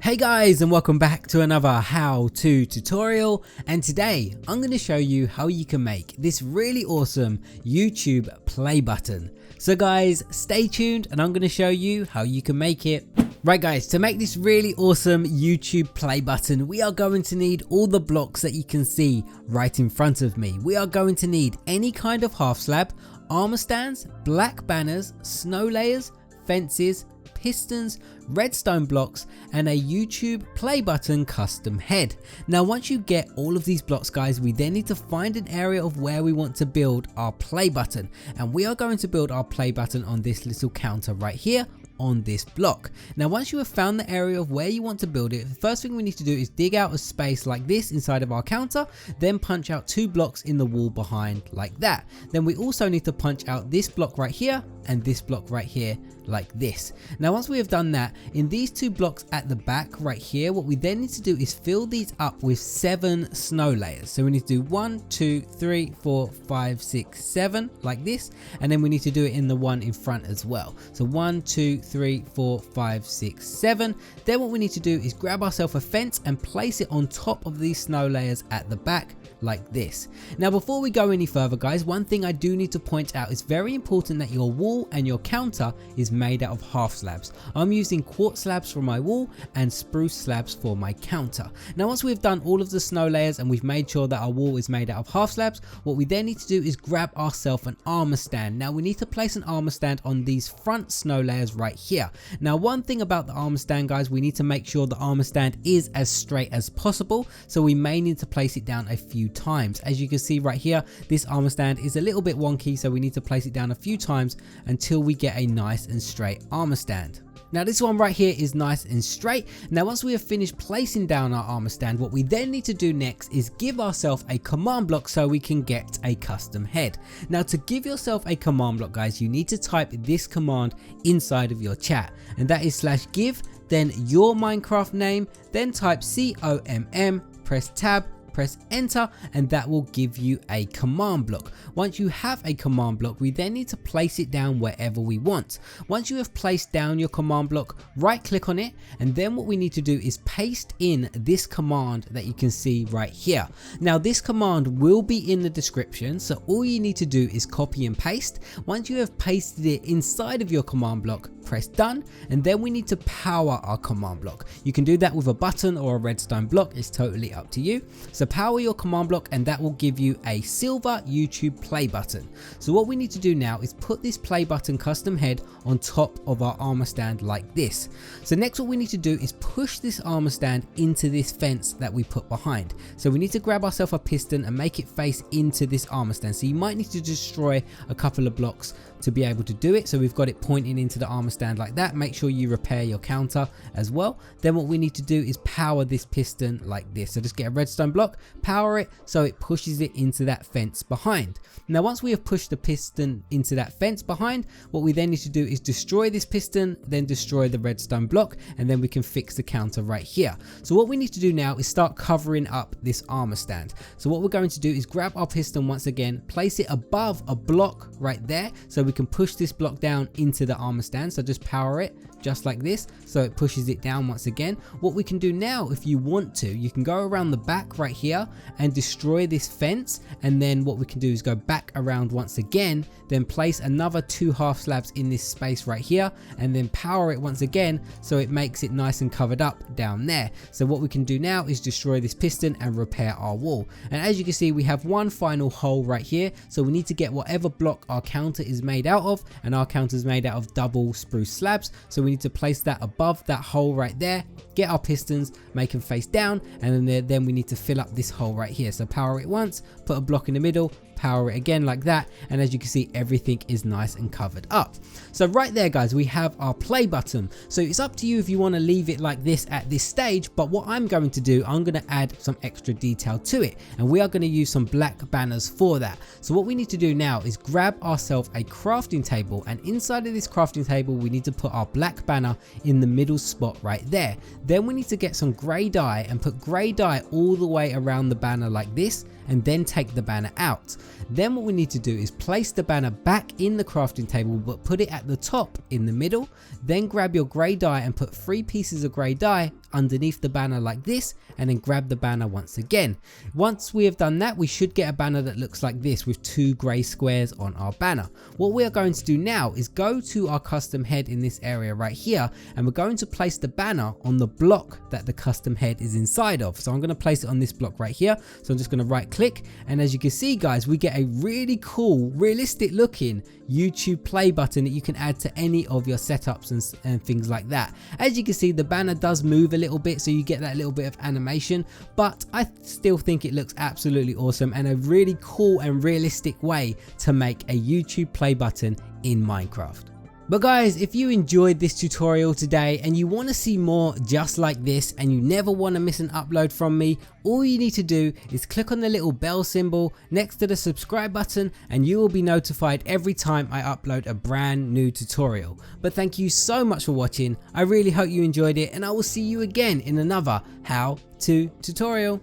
Hey guys, and welcome back to another how-to tutorial, and today I'm going to show you how you can make this really awesome YouTube play button. So guys, stay tuned and I'm going to show you how you can make it. Right guys, to make this really awesome YouTube play button, we are going to need all the blocks that you can see right in front of me. We are going to need any kind of half slab, armor stands, black banners, snow layers, fences, pistons, redstone blocks, and a YouTube play button custom head. Now once you get all of these blocks guys, we then need to find an area of where we want to build our play button, and we are going to build our play button on this little counter right here on this block. Now once you have found the area of where you want to build it, the first thing we need to do is dig out a space like this inside of our counter, then punch out 2 blocks in the wall behind like that. Then we also need to punch out this block right here and this block right here like this. Now once we have done that, in these 2 blocks at the back right here, what we then need to do is fill these up with 7 snow layers. So we need to do 1 2 3 4 5 6 7 like this, and then we need to do it in the one in front as well. So 1 2 3 4 5 6 7. Then what we need to do is grab ourselves a fence and place it on top of these snow layers at the back like this. Now before we go any further guys, one thing I do need to point out, is very important that your wall and your counter is made out of half slabs. I'm using quartz slabs for my wall and spruce slabs for my counter. Now once we've done all of the snow layers and we've made sure that our wall is made out of half slabs, what we then need to do is grab ourselves an armor stand. Now we need to place an armor stand on these front snow layers right here. Now one thing about the armor stand guys, we need to make sure the armor stand is as straight as possible, so we may need to place it down a few times. As you can see right here, this armor stand is a little bit wonky, so we need to place it down a few times until we get a nice and straight armor stand. Now this one right here is nice and straight. Now once we have finished placing down our armor stand, what we then need to do next is give ourselves a command block so we can get a custom head. Now to give yourself a command block guys, you need to type this command inside of your chat, and that is /give, then your Minecraft name, then type COMM, press tab, press enter, and that will give you a command block. Once you have a command block, we then need to place it down wherever we want. Once you have placed down your command block, right click on it, and then what we need to do is paste in this command that you can see right here. Now this command will be in the description, so all you need to do is copy and paste. Once you have pasted it inside of your command block, press done, and then we need to power our command block. You can do that with a button or a redstone block, it's totally up to you. So power your command block and that will give you a silver YouTube play button. So what we need to do now is put this play button custom head on top of our armor stand like this. So next what we need to do is push this armor stand into this fence that we put behind. So we need to grab ourselves a piston and make it face into this armor stand. So you might need to destroy a couple of blocks to be able to do it. So we've got it pointing into the armor stand like that. Make sure you repair your counter as well. Then what we need to do is power this piston like this. So just get a redstone block, power it so it pushes it into that fence behind. Now once we have pushed the piston into that fence behind, what we then need to do is destroy this piston, then destroy the redstone block, and then we can fix the counter right here. So what we need to do now is start covering up this armor stand. So what we're going to do is grab our piston once again, place it above a block right there so we can push this block down into the armor stand. So just power it just like this so it pushes it down once again. What we can do now, if you want to, you can go around the back right here and destroy this fence, and then what we can do is go back around once again, then place another 2 half slabs in this space right here, and then power it once again so it makes it nice and covered up down there. So what we can do now is destroy this piston and repair our wall. And as you can see, we have one final hole right here, so we need to get whatever block our counter is made out of, and our counter is made out of double spruce slabs, so we need to place that above that hole right there, get our pistons, make them face down, and then we need to fill up this hole right here. So power it once, put a block in the middle, power it again like that, and as you can see, everything is nice and covered up. So right there guys, we have our play button. So it's up to you if you want to leave it like this at this stage, but what I'm going to do, I'm going to add some extra detail to it, and we are going to use some black banners for that. So what we need to do now is grab ourselves a crafting table, and inside of this crafting table we need to put our black banner in the middle spot right there. Then we need to get some grey dye and put grey dye all the way around the banner like this, and then take the banner out. Then what we need to do is place the banner back in the crafting table, but put it at the top in the middle. Then grab your grey dye and put 3 pieces of grey dye underneath the banner like this, and then grab the banner once again. Once we have done that, we should get a banner that looks like this with 2 grey squares on our banner. What we are going to do now is go to our custom head in this area right here, and we're going to place the banner on the block that the custom head is inside of. So I'm going to place it on this block right here. So I'm just going to right click, and as you can see guys, we get a really cool, realistic looking YouTube play button that you can add to any of your setups and things like that. As you can see, the banner does move a little bit, so you get that little bit of animation, but I still think it looks absolutely awesome and a really cool and realistic way to make a YouTube play button in Minecraft. But guys, if you enjoyed this tutorial today and you want to see more just like this and you never want to miss an upload from me, all you need to do is click on the little bell symbol next to the subscribe button and you will be notified every time I upload a brand new tutorial. But thank you so much for watching. I really hope you enjoyed it, and I will see you again in another how to tutorial.